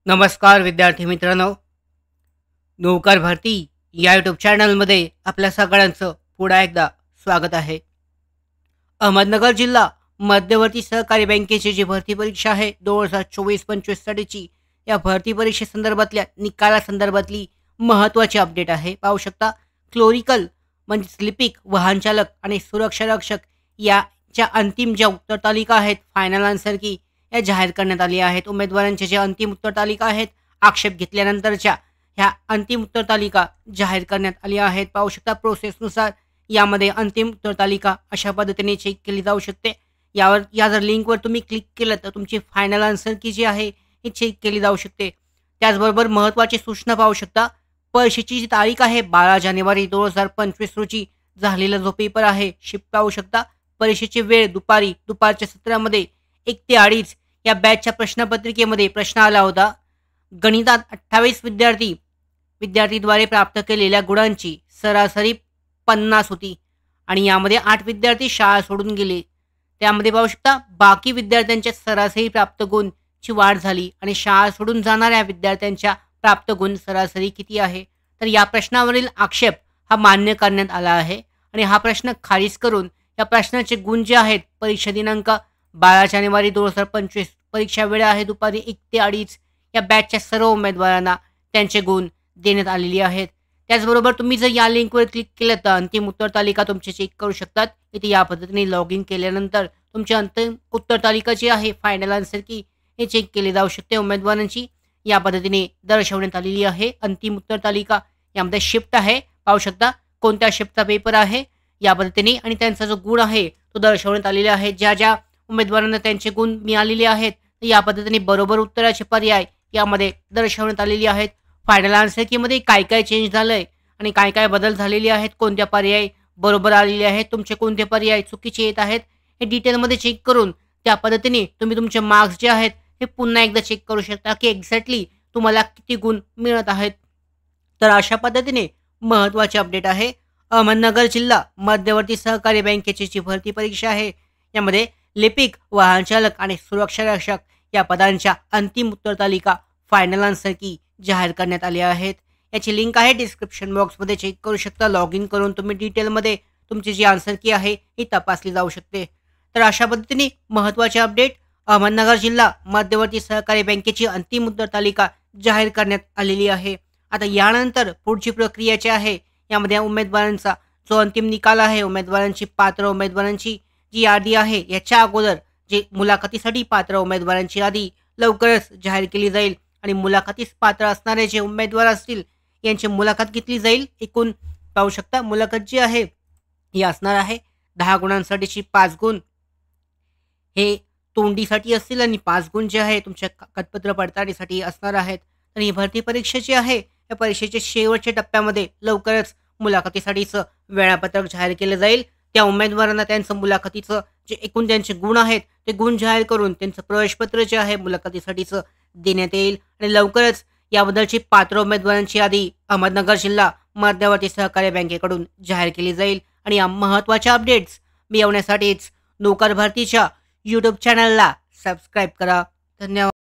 नमस्कार विद्यार्थी मित्रांनो, नोकर भरती या यूट्यूब चॅनलमध्ये आपल्या सगळ्यांचं पुन्हा एकदा स्वागत आहे. अहमदनगर जिल्हा मध्यवर्ती सहकारी बँकेची जी भरती परीक्षा आहे 2024-25 साठीची, या भरती परीक्षेसंदर्भातल्या निकालासंदर्भातली महत्त्वाची अपडेट आहे. पाहू शकता, क्लोरिकल म्हणजे लिपिक, वाहन चालक आणि सुरक्षा रक्षक याच्या अंतिम ज्या उत्तर तालिका आहेत, फायनल आन्सर की, या जाहीर करण्यात आली आहेत. उमेदवारांचे जे अंतिम उत्तर तालिका आहेत, आक्षेप घेतल्यानंतरच्या ह्या अंतिम उत्तर तालिका जाहीर करण्यात आली आहेत. पाहू शकता, प्रोसेसनुसार यामध्ये अंतिम उत्तर तालिका अशा पद्धतीने चेक केली जाऊ शकते. या जर लिंकवर तुम्ही क्लिक केलं तर तुमची फायनल आन्सर की जी आहे ही चेक केली जाऊ शकते. त्याचबरोबर महत्त्वाची सूचना पाहू शकता, परीक्षेची जी तारीख आहे 12 जानेवारी 2025 रोजी झालेला जो पेपर आहे, शिफ्ट पाहू शकता. परीक्षेची वेळ दुपारच्या सत्रामध्ये 1 ते 2:30 या बॅचच्या प्रश्नपत्रिकेमध्ये प्रश्न आला होता. गणितात 28 विद्यार्थीद्वारे प्राप्त केलेल्या गुणांची सरासरी 50 होती आणि यामध्ये 8 विद्यार्थी शाळा सोडून गेले. त्यामध्ये पाहू शकता, बाकी विद्यार्थ्यांच्या सरासरी प्राप्त गुणची वाढ झाली आणि शाळा सोडून जाणाऱ्या विद्यार्थ्यांच्या प्राप्त गुण सरासरी किती आहे. तर या प्रश्नावरील आक्षेप हा मान्य करण्यात आला आहे आणि हा प्रश्न खारिज करून या प्रश्नाचे गुण जे आहेत, परीक्षा दिनांक 12 जानेवारी 2025, परीक्षा वेळ आहे दुपारी 1 ते 2:30, या बॅचच्या सर्व उमेदवारांना त्यांचे गुण देण्यात आलेली आहेत. त्याचबरोबर तुम्ही जर या लिंकवर क्लिक केलं तर अंतिम उत्तर तालिका तुमची चेक करू शकतात. इथे या पद्धतीने लॉग इन केल्यानंतर तुमची अंतिम उत्तर तालिका जी आहे, फायनल आन्सर की, हे चेक केले जाऊ शकते. उमेदवारांची या पद्धतीने दर्शवण्यात आलेली आहे अंतिम उत्तर तालिका. यामध्ये शिफ्ट आहे, पाहू शकता कोणत्या शिफ्टचा पेपर आहे या पद्धतीने, आणि त्यांचा जो गुण आहे तो दर्शवण्यात आलेला आहे. ज्या उमेदवारांना त्यांचे गुण मिळालेले आहेत या पद्धतीने बरोबर उत्तराचे पर्याय यामध्ये दर्शवण्यात आलेली आहेत. फायनल आन्सर कीमध्ये काय काय चेंज झालंय आणि काय काय बदल झालेले आहेत, कोणत्या पर्याय बरोबर आलेले आहेत, तुमचे कोणते पर्याय चुकीचे येत आहेत, हे डिटेलमध्ये चेक करून त्या पद्धतीने तुम्ही तुमचे मार्क्स जे आहेत हे पुन्हा एकदा चेक करू शकता की एक्झॅक्टली तुम्हाला किती गुण मिळत आहेत. तर अशा पद्धतीने महत्त्वाची अपडेट आहे. अहमदनगर जिल्हा मध्यवर्ती सहकारी बँकेची जी भरती परीक्षा आहे, यामध्ये लिपिक, वाहन चालक आणि सुरक्षा रक्षक या पदांच्या अंतिम उत्तर तालिका, फायनल आन्सर की, जाहीर करण्यात आले आहेत. याची लिंक आहे डिस्क्रिप्शन बॉक्समध्ये, चेक करू शकता. लॉग इन करून तुम्ही डिटेलमध्ये तुमची जी आन्सर की आहे ही तपासली जाऊ शकते. तर अशा पद्धतीने महत्त्वाचे अपडेट. अहमदनगर जिल्हा मध्यवर्ती सहकारी बँकेची अंतिम उत्तर तालिका जाहीर करण्यात आलेली आहे. आता यानंतर पुढची प्रक्रिया जी आहे, यामध्ये उमेदवारांचा जो अंतिम निकाल आहे, पात्र उमेदवारांची जी यादी आहे, याच्या अगोदर जे मुलाखतीसाठी पात्र उमेदवारांची यादी लवकरच जाहीर केली जाईल आणि मुलाखतीस पात्र असणारे जे उमेदवार असतील यांची मुलाखत घेतली जाईल. एकूण पाहू शकता, मुलाखत जी आहे ही असणार आहे 10 गुणांसाठीची 5 गुण हे तोंडीसाठी असतील आणि 5 गुण जे आहे तुमच्या कागदपत्र पडताळणीसाठी असणार आहेत. तर ही भरती परीक्षा जी आहे, या परीक्षेच्या शेवटच्या टप्प्यामध्ये लवकरच मुलाखतीसाठीचं वेळापत्रक जाहीर केलं जाईल. त्या उमेदवारांना त्यांचं मुलाखतीचं जे एकूण त्यांचे गुण आहेत ते गुण जाहीर करून त्यांचं प्रवेशपत्र जे आहे मुलाखतीसाठीचं देण्यात येईल आणि लवकरच याबद्दलची पात्र उमेदवारांची यादी अहमदनगर जिल्हा मध्यवर्ती सहकारी बँकेकडून जाहीर केली जाईल. आणि या महत्त्वाच्या अपडेट्स मिळवण्यासाठीच नोकर भरतीच्या यूट्यूब चॅनलला सबस्क्राईब करा. धन्यवाद.